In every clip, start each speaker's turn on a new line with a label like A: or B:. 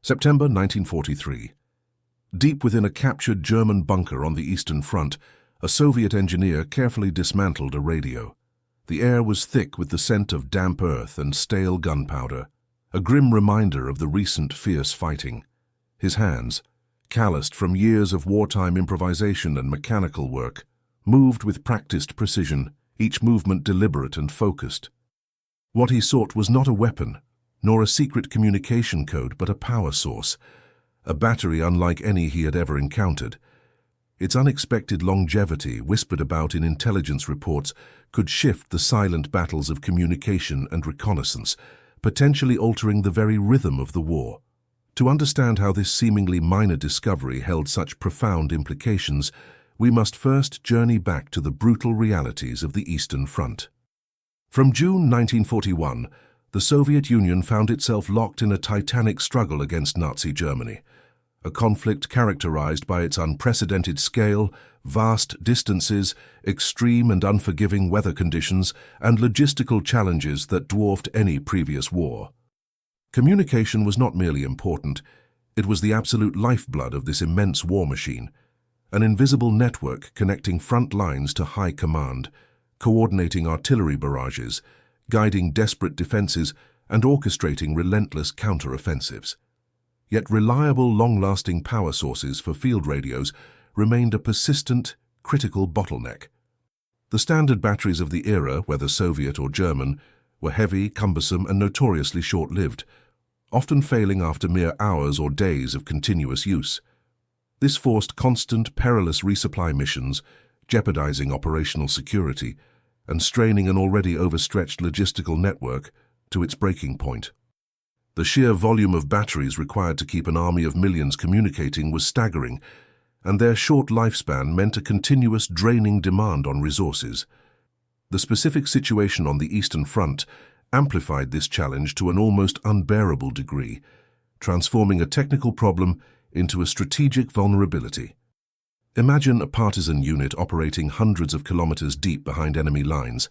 A: September 1943. Deep within a captured German bunker on the Eastern Front, a Soviet engineer carefully dismantled a radio. The air was thick with the scent of damp earth and stale gunpowder, a grim reminder of the recent fierce fighting. His hands, calloused from years of wartime improvisation and mechanical work, moved with practiced precision, each movement deliberate and focused. What he sought was not a weapon, nor a secret communication code, but a power source, a battery unlike any he had ever encountered. Its unexpected longevity, whispered about in intelligence reports, could shift the silent battles of communication and reconnaissance, potentially altering the very rhythm of the war. To understand how this seemingly minor discovery held such profound implications, we must first journey back to the brutal realities of the Eastern Front. From June 1941, the Soviet Union found itself locked in a titanic struggle against Nazi Germany, a conflict characterized by its unprecedented scale, vast distances, extreme and unforgiving weather conditions, and logistical challenges that dwarfed any previous war. Communication was not merely important, it was the absolute lifeblood of this immense war machine, an invisible network connecting front lines to high command, coordinating artillery barrages, guiding desperate defenses, and orchestrating relentless counter-offensives. Yet reliable, long-lasting power sources for field radios remained a persistent, critical bottleneck. The standard batteries of the era, whether Soviet or German, were heavy, cumbersome, and notoriously short-lived, often failing after mere hours or days of continuous use. This forced constant, perilous resupply missions, jeopardizing operational security, and straining an already overstretched logistical network to its breaking point. The sheer volume of batteries required to keep an army of millions communicating was staggering, and their short lifespan meant a continuous draining demand on resources. The specific situation on the Eastern Front amplified this challenge to an almost unbearable degree, transforming a technical problem into a strategic vulnerability. Imagine a partisan unit operating hundreds of kilometers deep behind enemy lines,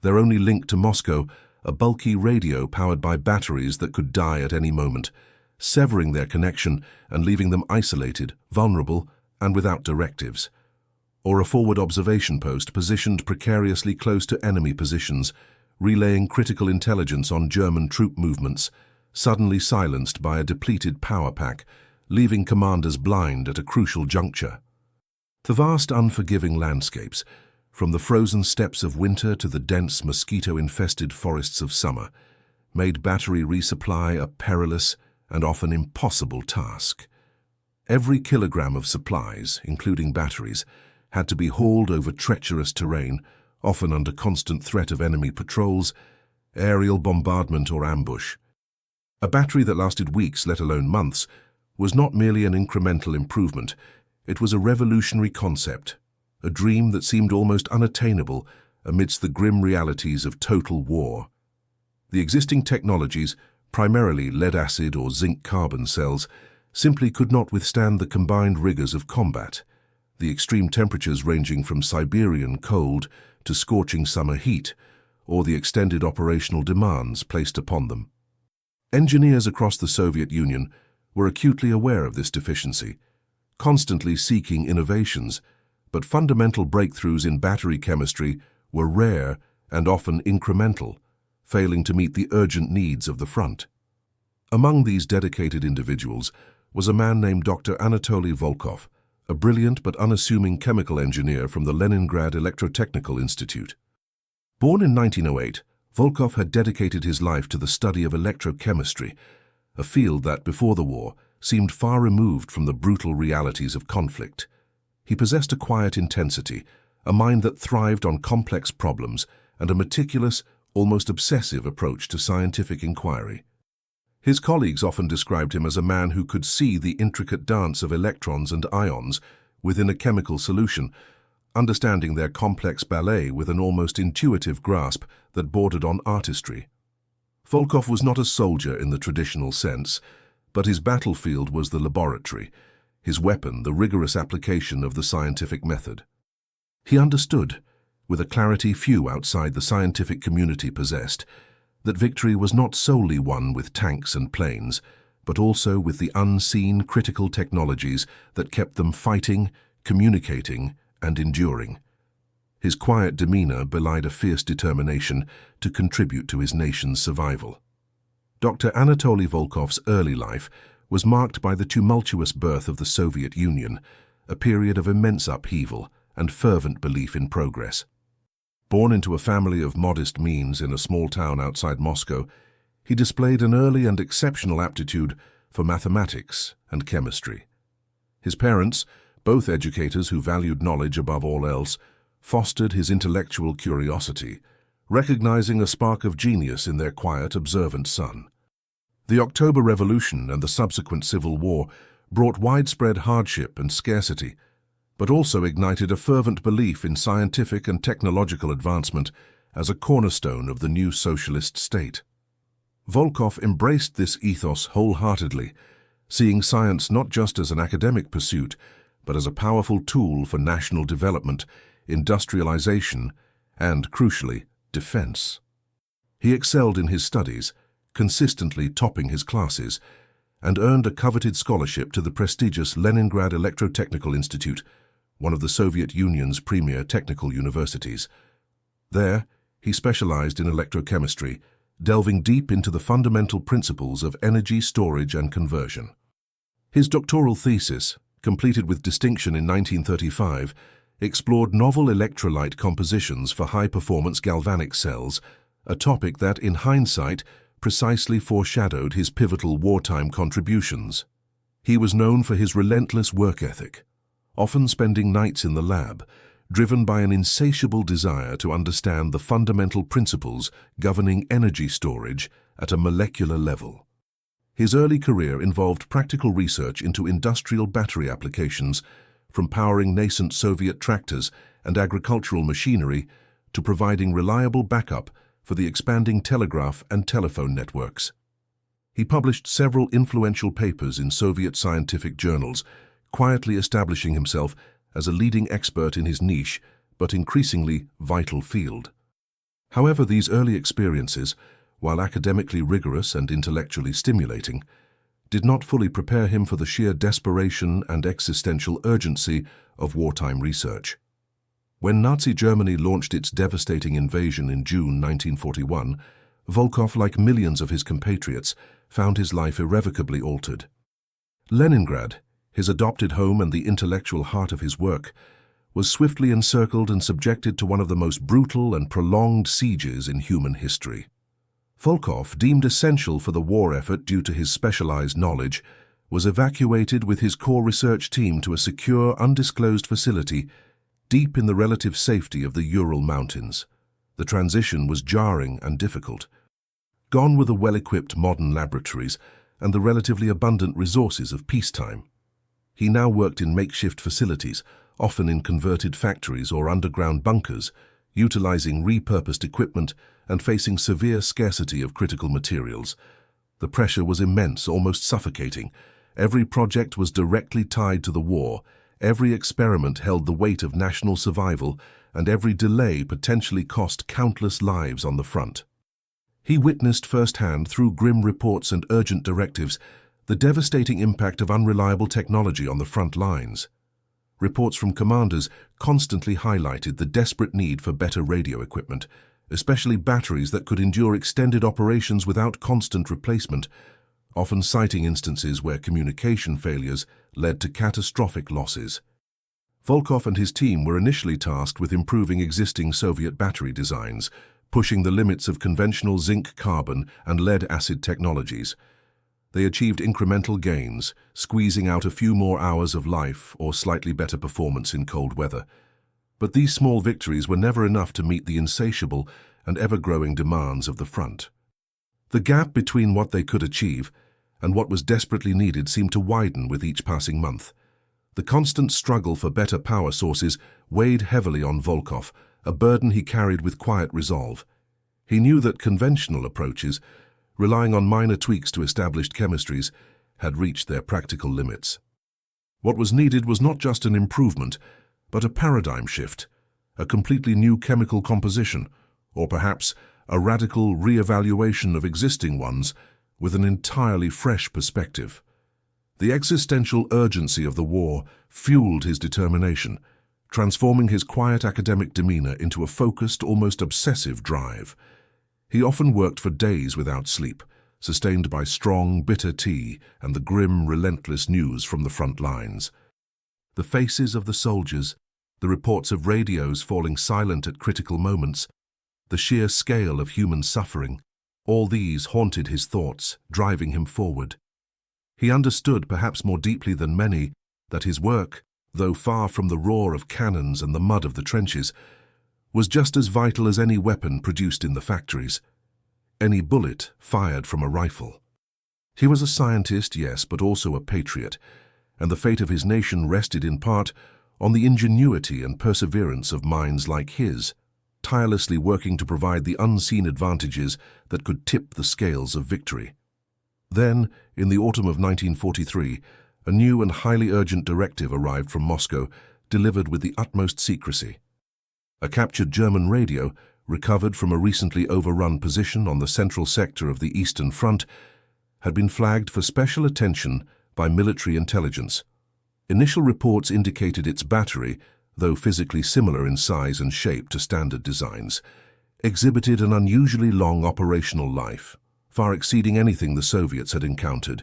A: their only link to Moscow a bulky radio powered by batteries that could die at any moment, severing their connection and leaving them isolated, vulnerable, and without directives. Or a forward observation post positioned precariously close to enemy positions, relaying critical intelligence on German troop movements, suddenly silenced by a depleted power pack, leaving commanders blind at a crucial juncture. The vast, unforgiving landscapes, from the frozen steppes of winter to the dense, mosquito-infested forests of summer, made battery resupply a perilous and often impossible task. Every kilogram of supplies, including batteries, had to be hauled over treacherous terrain, often under constant threat of enemy patrols, aerial bombardment or ambush. A battery that lasted weeks, let alone months, was not merely an incremental improvement, it was a revolutionary concept, a dream that seemed almost unattainable amidst the grim realities of total war. The existing technologies, primarily lead-acid or zinc-carbon cells, simply could not withstand the combined rigors of combat, the extreme temperatures ranging from Siberian cold to scorching summer heat, or the extended operational demands placed upon them. Engineers across the Soviet Union were acutely aware of this deficiency, constantly seeking innovations, but fundamental breakthroughs in battery chemistry were rare and often incremental, failing to meet the urgent needs of the front. Among these dedicated individuals was a man named Dr. Anatoly Volkov, a brilliant but unassuming chemical engineer from the Leningrad Electrotechnical Institute. Born in 1908, Volkov had dedicated his life to the study of electrochemistry, a field that, before the war, seemed far removed from the brutal realities of conflict. He possessed a quiet intensity, a mind that thrived on complex problems, and a meticulous, almost obsessive approach to scientific inquiry. His colleagues often described him as a man who could see the intricate dance of electrons and ions within a chemical solution, understanding their complex ballet with an almost intuitive grasp that bordered on artistry. Volkov was not a soldier in the traditional sense, but his battlefield was the laboratory, his weapon the rigorous application of the scientific method. He understood, with a clarity few outside the scientific community possessed, that victory was not solely won with tanks and planes, but also with the unseen critical technologies that kept them fighting, communicating, and enduring. His quiet demeanor belied a fierce determination to contribute to his nation's survival. Dr. Anatoly Volkov's early life was marked by the tumultuous birth of the Soviet Union, a period of immense upheaval and fervent belief in progress. Born into a family of modest means in a small town outside Moscow, he displayed an early and exceptional aptitude for mathematics and chemistry. His parents, both educators who valued knowledge above all else, fostered his intellectual curiosity, recognizing a spark of genius in their quiet, observant son. The October Revolution and the subsequent Civil War brought widespread hardship and scarcity, but also ignited a fervent belief in scientific and technological advancement as a cornerstone of the new socialist state. Volkov embraced this ethos wholeheartedly, seeing science not just as an academic pursuit, but as a powerful tool for national development, industrialization, and, crucially, defense. He excelled in his studies, consistently topping his classes, and earned a coveted scholarship to the prestigious Leningrad Electrotechnical Institute, one of the Soviet Union's premier technical universities. There, he specialized in electrochemistry, delving deep into the fundamental principles of energy storage and conversion. His doctoral thesis, completed with distinction in 1935, explored novel electrolyte compositions for high-performance galvanic cells, a topic that, in hindsight, precisely foreshadowed his pivotal wartime contributions. He was known for his relentless work ethic, often spending nights in the lab, driven by an insatiable desire to understand the fundamental principles governing energy storage at a molecular level. His early career involved practical research into industrial battery applications, from powering nascent Soviet tractors and agricultural machinery to providing reliable backup for the expanding telegraph and telephone networks. He published several influential papers in Soviet scientific journals, quietly establishing himself as a leading expert in his niche but increasingly vital field. However, these early experiences, while academically rigorous and intellectually stimulating, did not fully prepare him for the sheer desperation and existential urgency of wartime research. When Nazi Germany launched its devastating invasion in June 1941, Volkov, like millions of his compatriots, found his life irrevocably altered. Leningrad, his adopted home and the intellectual heart of his work, was swiftly encircled and subjected to one of the most brutal and prolonged sieges in human history. Volkov, deemed essential for the war effort due to his specialized knowledge, was evacuated with his core research team to a secure, undisclosed facility deep in the relative safety of the Ural Mountains. The transition was jarring and difficult. Gone were the well-equipped modern laboratories and the relatively abundant resources of peacetime. He now worked in makeshift facilities, often in converted factories or underground bunkers, utilizing repurposed equipment and facing severe scarcity of critical materials. The pressure was immense, almost suffocating. Every project was directly tied to the war. Every experiment held the weight of national survival, and every delay potentially cost countless lives on the front. He witnessed firsthand, through grim reports and urgent directives, the devastating impact of unreliable technology on the front lines. Reports from commanders constantly highlighted the desperate need for better radio equipment, especially batteries that could endure extended operations without constant replacement, often citing instances where communication failures led to catastrophic losses. Volkov and his team were initially tasked with improving existing Soviet battery designs, pushing the limits of conventional zinc-carbon and lead-acid technologies. They achieved incremental gains, squeezing out a few more hours of life or slightly better performance in cold weather. But these small victories were never enough to meet the insatiable and ever-growing demands of the front. The gap between what they could achieve and what was desperately needed seemed to widen with each passing month. The constant struggle for better power sources weighed heavily on Volkov, a burden he carried with quiet resolve. He knew that conventional approaches, relying on minor tweaks to established chemistries, had reached their practical limits. What was needed was not just an improvement, but a paradigm shift, a completely new chemical composition, or perhaps a radical re-evaluation of existing ones, with an entirely fresh perspective. The existential urgency of the war fueled his determination, transforming his quiet academic demeanor into a focused, almost obsessive drive. He often worked for days without sleep, sustained by strong, bitter tea and the grim, relentless news from the front lines. The faces of the soldiers, the reports of radios falling silent at critical moments, the sheer scale of human suffering, all these haunted his thoughts, driving him forward. He understood, perhaps more deeply than many, that his work, though far from the roar of cannons and the mud of the trenches, was just as vital as any weapon produced in the factories, any bullet fired from a rifle. He was a scientist, yes, but also a patriot, and the fate of his nation rested in part on the ingenuity and perseverance of minds like his, tirelessly working to provide the unseen advantages that could tip the scales of victory. Then, in the autumn of 1943, a new and highly urgent directive arrived from Moscow, delivered with the utmost secrecy. A captured German radio, recovered from a recently overrun position on the central sector of the Eastern Front, had been flagged for special attention by military intelligence. Initial reports indicated its battery, though physically similar in size and shape to standard designs, exhibited an unusually long operational life, far exceeding anything the Soviets had encountered.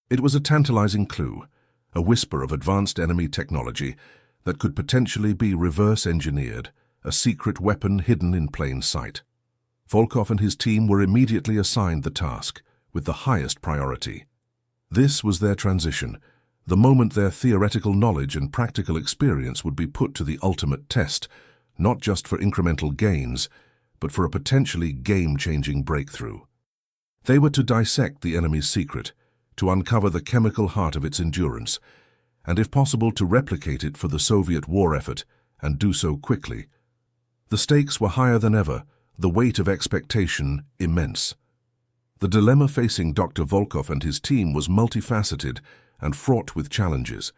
A: It was a tantalizing clue, a whisper of advanced enemy technology that could potentially be reverse-engineered, a secret weapon hidden in plain sight. Volkov and his team were immediately assigned the task, with the highest priority. This was their transition, the moment their theoretical knowledge and practical experience would be put to the ultimate test, not just for incremental gains, but for a potentially game-changing breakthrough. They were to dissect the enemy's secret, to uncover the chemical heart of its endurance, and if possible to replicate it for the Soviet war effort, and do so quickly. The stakes were higher than ever, the weight of expectation immense. The dilemma facing Dr. Volkov and his team was multifaceted and fraught with challenges.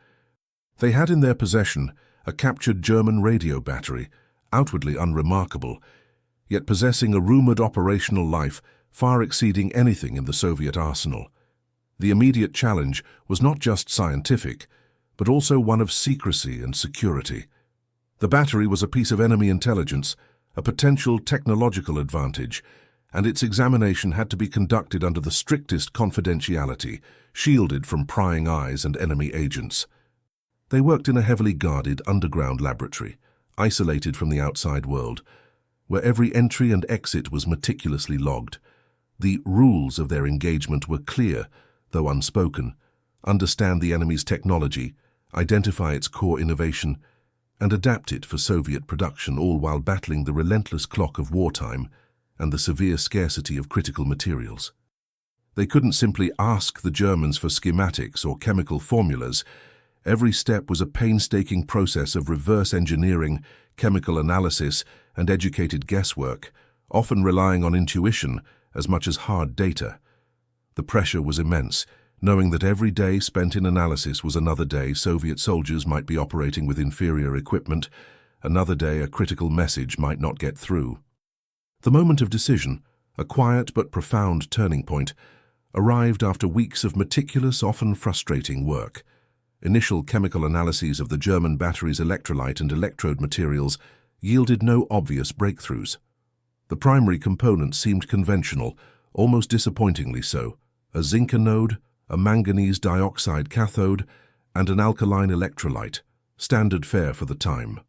A: They had in their possession a captured German radio battery, outwardly unremarkable, yet possessing a rumored operational life far exceeding anything in the Soviet arsenal. The immediate challenge was not just scientific, but also one of secrecy and security. The battery was a piece of enemy intelligence, a potential technological advantage, and its examination had to be conducted under the strictest confidentiality, shielded from prying eyes and enemy agents. They worked in a heavily guarded underground laboratory, isolated from the outside world, where every entry and exit was meticulously logged. The rules of their engagement were clear, though unspoken: understand the enemy's technology, identify its core innovation, and adapt it for Soviet production, all while battling the relentless clock of wartime and the severe scarcity of critical materials. They couldn't simply ask the Germans for schematics or chemical formulas. Every step was a painstaking process of reverse engineering, chemical analysis, and educated guesswork, often relying on intuition as much as hard data. The pressure was immense, knowing that every day spent in analysis was another day Soviet soldiers might be operating with inferior equipment, another day a critical message might not get through. The moment of decision, a quiet but profound turning point, arrived after weeks of meticulous, often frustrating work. Initial chemical analyses of the German battery's electrolyte and electrode materials yielded no obvious breakthroughs. The primary components seemed conventional, almost disappointingly so: a zinc anode, a manganese dioxide cathode, and an alkaline electrolyte, standard fare for the time.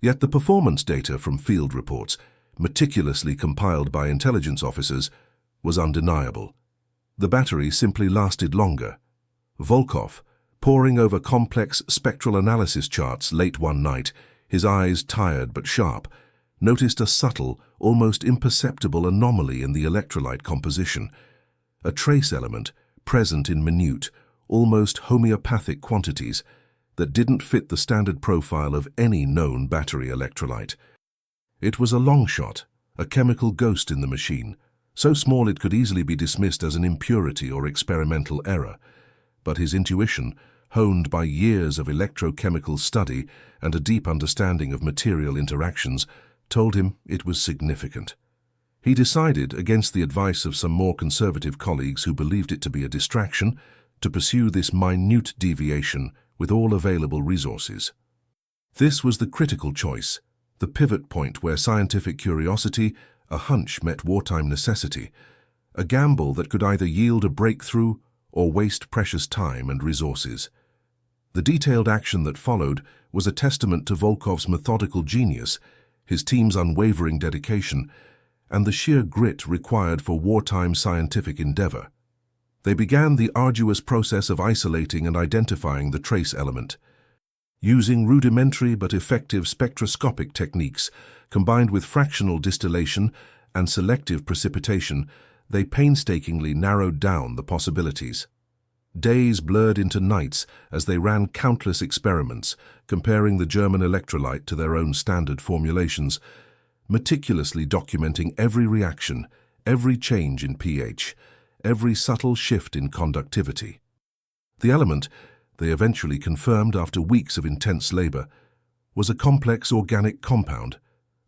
A: Yet the performance data from field reports, meticulously compiled by intelligence officers, was undeniable. The battery simply lasted longer. Volkov, poring over complex spectral analysis charts late one night, his eyes tired but sharp, noticed a subtle, almost imperceptible anomaly in the electrolyte composition, a trace element present in minute, almost homeopathic quantities that didn't fit the standard profile of any known battery electrolyte. It was a long shot, a chemical ghost in the machine, so small it could easily be dismissed as an impurity or experimental error. But his intuition, honed by years of electrochemical study and a deep understanding of material interactions, told him it was significant. He decided, against the advice of some more conservative colleagues who believed it to be a distraction, to pursue this minute deviation with all available resources. This was the critical choice, the pivot point where scientific curiosity, a hunch met wartime necessity, a gamble that could either yield a breakthrough or waste precious time and resources. The detailed action that followed was a testament to Volkov's methodical genius, his team's unwavering dedication, and the sheer grit required for wartime scientific endeavor. They began the arduous process of isolating and identifying the trace element. Using rudimentary but effective spectroscopic techniques, combined with fractional distillation and selective precipitation, they painstakingly narrowed down the possibilities. Days blurred into nights as they ran countless experiments, comparing the German electrolyte to their own standard formulations, meticulously documenting every reaction, every change in pH, every subtle shift in conductivity. The element, they eventually confirmed after weeks of intense labor, was a complex organic compound,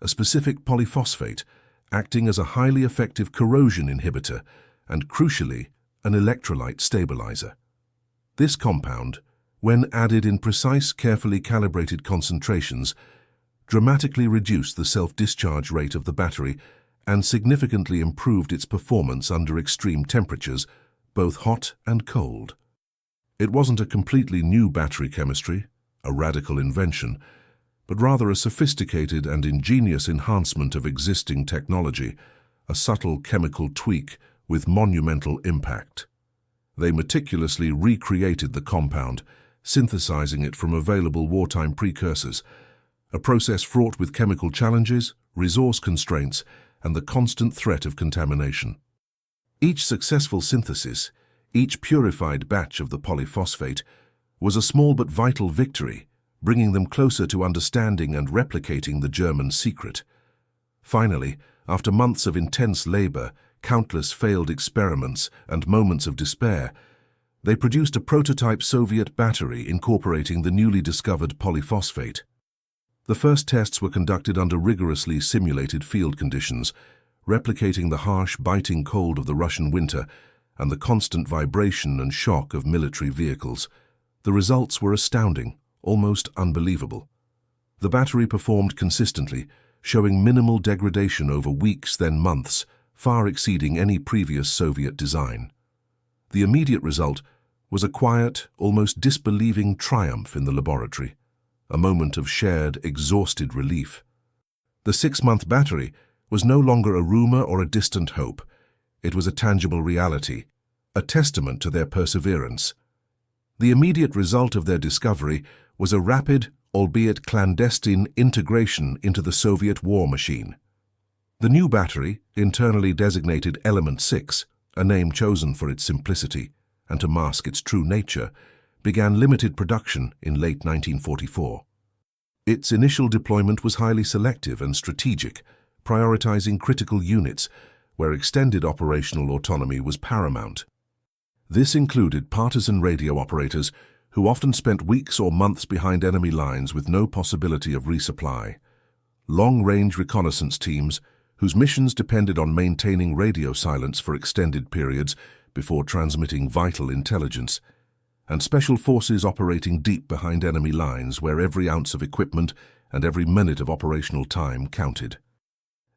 A: a specific polyphosphate, acting as a highly effective corrosion inhibitor and, crucially, an electrolyte stabilizer. This compound, when added in precise, carefully calibrated concentrations, dramatically reduced the self-discharge rate of the battery and significantly improved its performance under extreme temperatures, both hot and cold. It wasn't a completely new battery chemistry, a radical invention, but rather a sophisticated and ingenious enhancement of existing technology, a subtle chemical tweak with monumental impact. They meticulously recreated the compound, synthesizing it from available wartime precursors, a process fraught with chemical challenges, resource constraints, and the constant threat of contamination. Each successful synthesis, each purified batch of the polyphosphate, was a small but vital victory, bringing them closer to understanding and replicating the German secret. Finally, after months of intense labor, countless failed experiments, and moments of despair, they produced a prototype Soviet battery incorporating the newly discovered polyphosphate. The first tests were conducted under rigorously simulated field conditions, replicating the harsh, biting cold of the Russian winter and the constant vibration and shock of military vehicles. The results were astounding, almost unbelievable. The battery performed consistently, showing minimal degradation over weeks, then months, far exceeding any previous Soviet design. The immediate result was a quiet, almost disbelieving triumph in the laboratory, a moment of shared, exhausted relief. The 6-month battery was no longer a rumor or a distant hope. It was a tangible reality, a testament to their perseverance. The immediate result of their discovery was a rapid, albeit clandestine, integration into the Soviet war machine. The new battery, internally designated Element 6, a name chosen for its simplicity and to mask its true nature, began limited production in late 1944. Its initial deployment was highly selective and strategic, prioritizing critical units where extended operational autonomy was paramount. This included partisan radio operators who often spent weeks or months behind enemy lines with no possibility of resupply, long-range reconnaissance teams whose missions depended on maintaining radio silence for extended periods before transmitting vital intelligence, and special forces operating deep behind enemy lines where every ounce of equipment and every minute of operational time counted.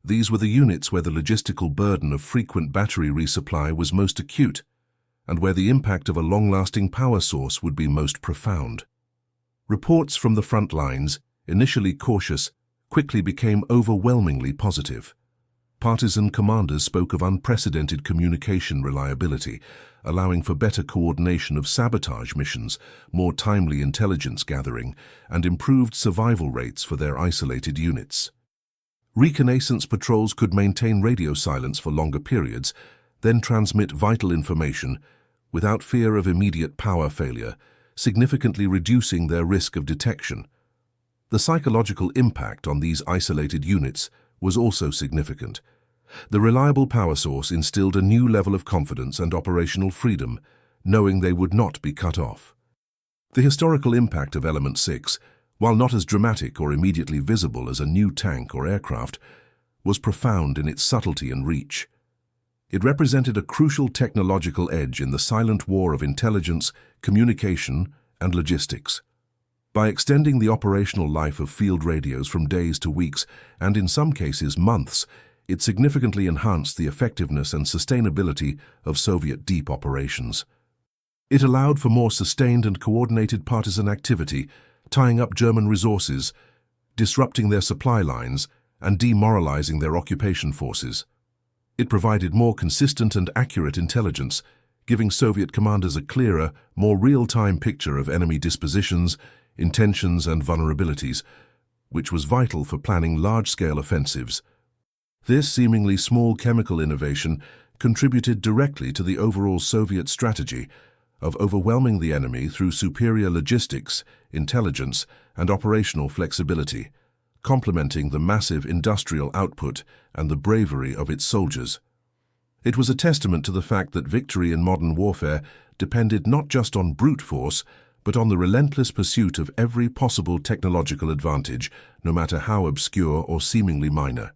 A: These were the units where the logistical burden of frequent battery resupply was most acute, and where the impact of a long-lasting power source would be most profound. Reports from the front lines, initially cautious, quickly became overwhelmingly positive. Partisan commanders spoke of unprecedented communication reliability, allowing for better coordination of sabotage missions, more timely intelligence gathering, and improved survival rates for their isolated units. Reconnaissance patrols could maintain radio silence for longer periods, then transmit vital information without fear of immediate power failure, significantly reducing their risk of detection. The psychological impact on these isolated units was also significant. The reliable power source instilled a new level of confidence and operational freedom, knowing they would not be cut off. The historical impact of Element 6, while not as dramatic or immediately visible as a new tank or aircraft, was profound in its subtlety and reach. It represented a crucial technological edge in the silent war of intelligence, communication, and logistics. By extending the operational life of field radios from days to weeks, and in some cases months, it significantly enhanced the effectiveness and sustainability of Soviet deep operations. It allowed for more sustained and coordinated partisan activity, tying up German resources, disrupting their supply lines, and demoralizing their occupation forces. It provided more consistent and accurate intelligence, giving Soviet commanders a clearer, more real-time picture of enemy dispositions, intentions, and vulnerabilities, which was vital for planning large-scale offensives. This seemingly small chemical innovation contributed directly to the overall Soviet strategy of overwhelming the enemy through superior logistics, intelligence, and operational flexibility, complementing the massive industrial output and the bravery of its soldiers. It was a testament to the fact that victory in modern warfare depended not just on brute force, but on the relentless pursuit of every possible technological advantage, no matter how obscure or seemingly minor.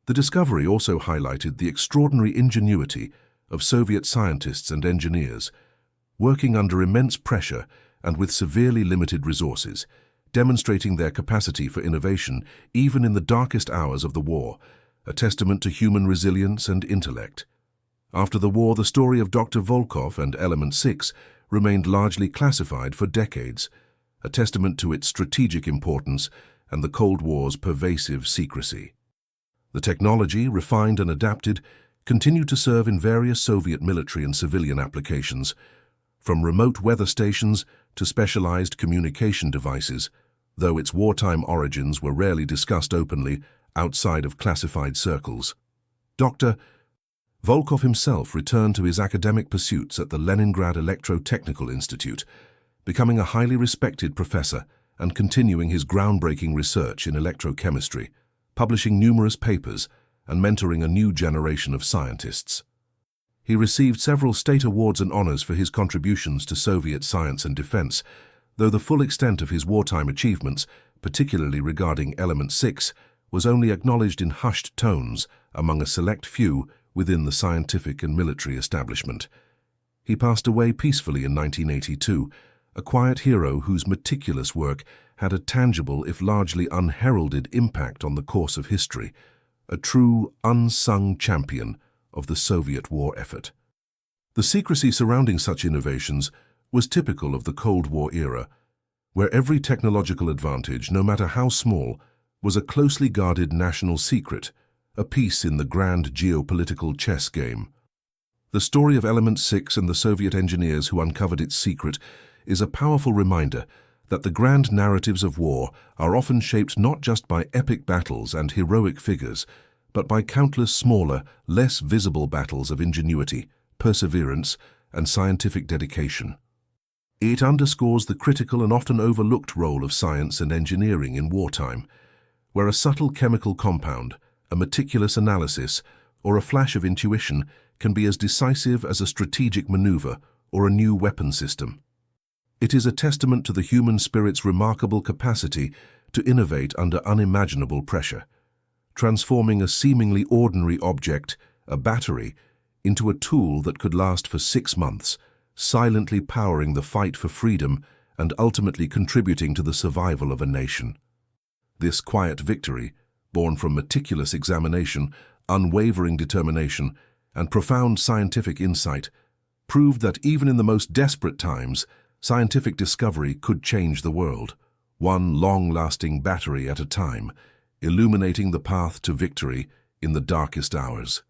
A: The discovery also highlighted the extraordinary ingenuity of Soviet scientists and engineers, working under immense pressure and with severely limited resources, demonstrating their capacity for innovation even in the darkest hours of the war, a testament to human resilience and intellect. After the war, the story of Dr. Volkov and Element 6 remained largely classified for decades, a testament to its strategic importance and the Cold War's pervasive secrecy. The technology, refined and adapted, continued to serve in various Soviet military and civilian applications, from remote weather stations to specialized communication devices, though its wartime origins were rarely discussed openly outside of classified circles. Dr. Volkov himself returned to his academic pursuits at the Leningrad Electrotechnical Institute, becoming a highly respected professor and continuing his groundbreaking research in electrochemistry, publishing numerous papers and mentoring a new generation of scientists. He received several state awards and honors for his contributions to Soviet science and defense, though the full extent of his wartime achievements, particularly regarding Element 6, was only acknowledged in hushed tones among a select few within the scientific and military establishment. He passed away peacefully in 1982, a quiet hero whose meticulous work had a tangible, if largely unheralded, impact on the course of history, a true, unsung champion of the Soviet war effort. The secrecy surrounding such innovations was typical of the Cold War era, where every technological advantage, no matter how small, was a closely guarded national secret, a piece in the grand geopolitical chess game. The story of Element 6 and the Soviet engineers who uncovered its secret is a powerful reminder that the grand narratives of war are often shaped not just by epic battles and heroic figures, but by countless smaller, less visible battles of ingenuity, perseverance, and scientific dedication. It underscores the critical and often overlooked role of science and engineering in wartime, where a subtle chemical compound, a meticulous analysis, or a flash of intuition can be as decisive as a strategic maneuver or a new weapon system. It is a testament to the human spirit's remarkable capacity to innovate under unimaginable pressure, transforming a seemingly ordinary object, a battery, into a tool that could last for 6 months, silently powering the fight for freedom and ultimately contributing to the survival of a nation. This quiet victory, born from meticulous examination, unwavering determination, and profound scientific insight, proved that even in the most desperate times, scientific discovery could change the world, one long-lasting battery at a time, illuminating the path to victory in the darkest hours.